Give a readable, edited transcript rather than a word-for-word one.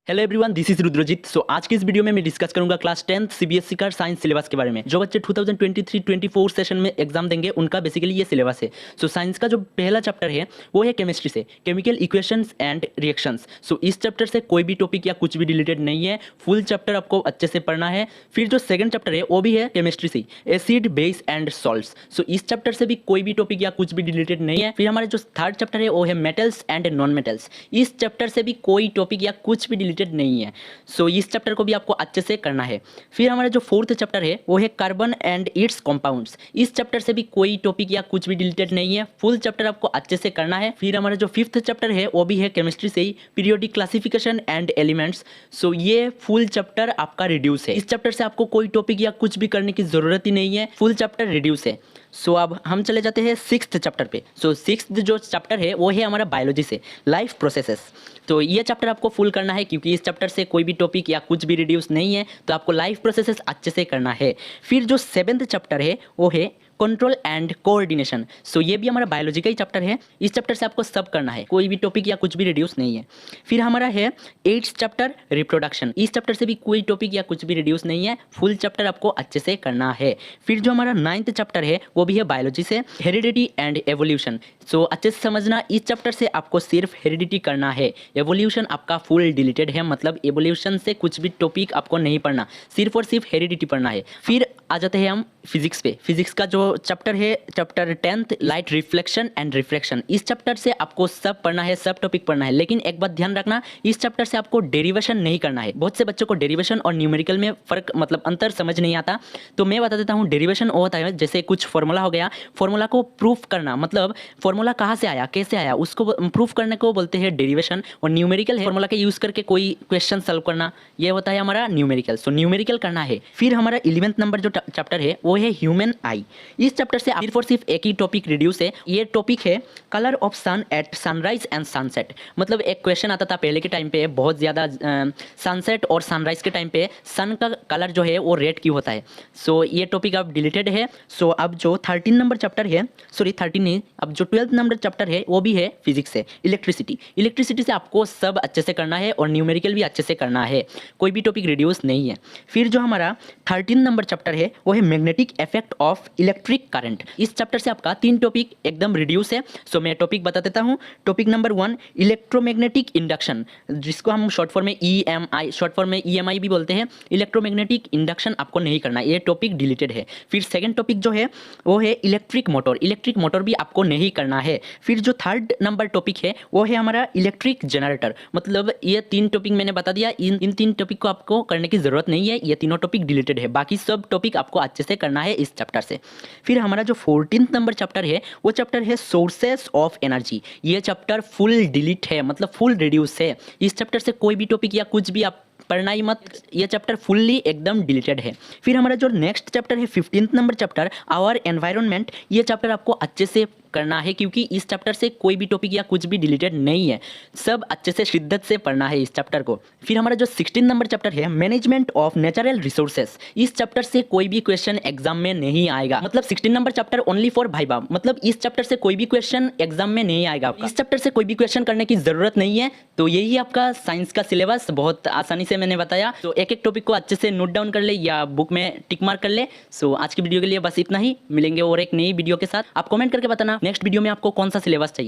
Hello everyone, this is Rudrajit. So आज की इस वीडियो में मैं डिस्कस करूंगा क्लास 10th सीबीएसई का साइंस सिलेबस के बारे में। जो बच्चे 2023-24 सेशन में एग्जाम देंगे उनका बेसिकली ये सिलेबस है। सो साइंस का जो पहला चैप्टर है वो है केमिस्ट्री से, केमिकल इक्वेशंस एंड रिएक्शंस। सो इस चैप्टर से कोई भी टॉपिक या कुछ भी रिलेटेड नहीं है, फुल चैप्टर आपको अच्छे से पढ़ना है। फिर जो सेकंड चैप्टर है वो भी है केमिस्ट्री से, एसिड बेस एंड सॉल्ट्स। सो इस चैप्टर से भी कोई भी टॉपिक या कुछ भी रिलेटेड नहीं है। फिर हमारे जो थर्ड चैप्टर है वो है मेटल्स एंड नॉन मेटल्स। इस चैप्टर से भी कोई टॉपिक या कुछ भी रिलेटेड नहीं है। सो इस चैप्टर को भी आपको अच्छे से करना है। फिर हमारा जो फोर्थ चैप्टर है वो है कार्बन एंड इट्स कंपाउंड्स। इस चैप्टर से भी कोई टॉपिक या कुछ भी रिलेटेड नहीं है, फुल चैप्टर आपको अच्छे से करना है। फिर हमारा जो फिफ्थ चैप्टर है वो भी है केमिस्ट्री से ही, पीरियोडिक क्लासिफिकेशन एंड एलिमेंट्स। सो ये फुल चैप्टर आपका रिड्यूस है। इस चैप्टर से आपको कोई टॉपिक या कुछ भी करने की जरूरत ही नहीं है, फुल चैप्टर रिड्यूस है। सो अब हम चले जाते हैं सिक्स्थ चैप्टर पे। सो सिक्स्थ जो चैप्टर है वो है हमारा बायोलॉजी से, लाइफ प्रोसेसेस। तो ये चैप्टर आपको फुल करना है क्योंकि इस चैप्टर से कोई भी टॉपिक या कुछ भी रिड्यूस नहीं है, तो आपको लाइफ प्रोसेसेस अच्छे से करना है। फिर जो सेवेंथ चैप्टर है वो है कंट्रोल एंड कोऑर्डिनेशन। सो ये भी हमारा बायोलॉजी का ही चैप्टर है। इस चैप्टर से आपको सब करना है, कोई भी टॉपिक या कुछ भी रिड्यूस नहीं है। फिर हमारा है एट्थ चैप्टर रिप्रोडक्शन। इस चैप्टर से भी कोई टॉपिक या कुछ भी रिड्यूस नहीं है, फुल चैप्टर आपको अच्छे से करना है। फिर जो हमारा नाइन्थ चैप्टर है वो भी है बायोलॉजी से, हेरिडिटी एंड एवोल्यूशन। सो अच्छे से समझना, इस चैप्टर से आपको सिर्फ हेरिडिटी करना है, एवोल्यूशन आपका फुल डिलीटेड है। मतलब एवोल्यूशन से कुछ भी टॉपिक आपको नहीं पढ़ना, सिर्फ और सिर्फ हेरिडिटी पढ़ना है। फिर आ जाते हैं हम फिजिक्स पे। फिजिक्स का जो चैप्टर है chapter 10th light reflection and refraction. इस चैप्टर से आपको सब पढ़ना है, सब टॉपिक पढ़ना है। लेकिन एक बात ध्यान रखना, इस चैप्टर से आपको डेरिवेशन नहीं करना है। बहुत से बच्चों को डेरिवेशन और न्यूमेरिकल में फर्क मतलब अंतर समझ नहीं आता, तो मैं बता देता हूँ। डेरिवेशन वो होता है जैसे कुछ फॉर्मूला हो गया, फॉर्मूला को प्रूफ करना, मतलब फॉर्मूला कहाँ से आया, कैसे आया, उसको प्रूफ करने को बोलते हैं डेरिवेशन। और न्यूमेरिकल है फॉर्मूला के यूज करके कोई क्वेश्चन सॉल्व करना, ये होता है हमारा न्यूमेरिकल। सो न्यूमेरिकल करना है। फिर हमारा 11th नंबर जो चैप्टर है वो है ह्यूमन आई। इस चैप्टर से सिर्फ और सिर्फ एक ही टॉपिक रिड्यूस है। ये टॉपिक है colour of sun at sunrise and sunset. मतलब एक क्वेश्चन आता था पहले के टाइम पे, बहुत ज़्यादा सनसेट और सनराइज के टाइम पे सन का कलर जो है वो रेड क्यों होता है। सो ये टॉपिक अब डिलीटेड है। सो अब जो 13 नंबर चैप्टर है, सॉरी 13 नहीं, अब जो 12th नंबर चैप्टर है वो भी है फिजिक्स से, इलेक्ट्रिसिटी। इलेक्ट्रिसिटी से आपको सब अच्छे से करना है और न्यूमेरिकल भी अच्छे से करना है, कोई भी टॉपिक रिड्यूस नहीं है। फिर जो हमारा 13 नंबर चैप्टर है वो है magnetic effect of electric current. इस चैप्टर से आपका 3 टॉपिक एकदम रिड्यूस है। सो मैं टॉपिक बता देता हूँ। टॉपिक नंबर 1 इलेक्ट्रोमैग्नेटिक इंडक्शन, जिसको हम शॉर्ट फॉर्म में EMI, शॉर्ट फॉर्म में EMI भी बोलते हैं। इलेक्ट्रोमैग्नेटिक इंडक्शन आपको नहीं करना, ये टॉपिक डिलीटेड है। फिर सेकंड टॉपिक जो है वो है इलेक्ट्रिक मोटर। इलेक्ट्रिक मोटर भी आपको नहीं करना है। फिर जो थर्ड नंबर टॉपिक है वो है हमारा इलेक्ट्रिक जनरेटर। मतलब ये 3 टॉपिक मैंने बता दिया, इन 3 टॉपिक को आपको करने की जरूरत नहीं है, ये तीनों टॉपिक डिलीटेड है। बाकी सब टॉपिक आपको अच्छे से करना है इस चैप्टर से। फिर हमारा जो 14th नंबर चैप्टर है वो चैप्टर है सोर्सेस ऑफ एनर्जी। ये चैप्टर फुल डिलीट है, मतलब फुल रिड्यूस है। इस चैप्टर से कोई भी टॉपिक या कुछ भी आप पढ़ना ही मत, ये चैप्टर फुल्ली एकदम डिलीटेड है। फिर हमारा जो नेक्स्ट चैप्टर है 15th number chapter our environment. ये चैप्टर आपको अच्छे से करना है क्योंकि इस चैप्टर से कोई भी टॉपिक या कुछ भी डिलीटेड नहीं है, सब अच्छे से शिद्दत से पढ़ना है इस चैप्टर को। फिर हमारा जो 16 नंबर चैप्टर है मैनेजमेंट ऑफ नेचुरल रिसोर्सेस। इस चैप्टर से कोई भी क्वेश्चन एग्जाम में नहीं आएगा। मतलब 16 number chapter only for viva, मतलब इस चैप्टर से कोई भी क्वेश्चन एग्जाम में नहीं आएगा। इस चैप्टर से कोई भी क्वेश्चन करने की जरूरत नहीं है। तो यही आपका साइंस का सिलेबस, बहुत आसानी से मैंने बताया। तो एक एक टॉपिक को अच्छे से नोट डाउन कर ले या बुक में टिक मार्क कर ले। सो आज की वीडियो के लिए बस इतना ही, मिलेंगे और एक नई वीडियो के साथ। आप कमेंट करके बताना नेक्स्ट वीडियो में आपको कौन सा सिलेबस चाहिए।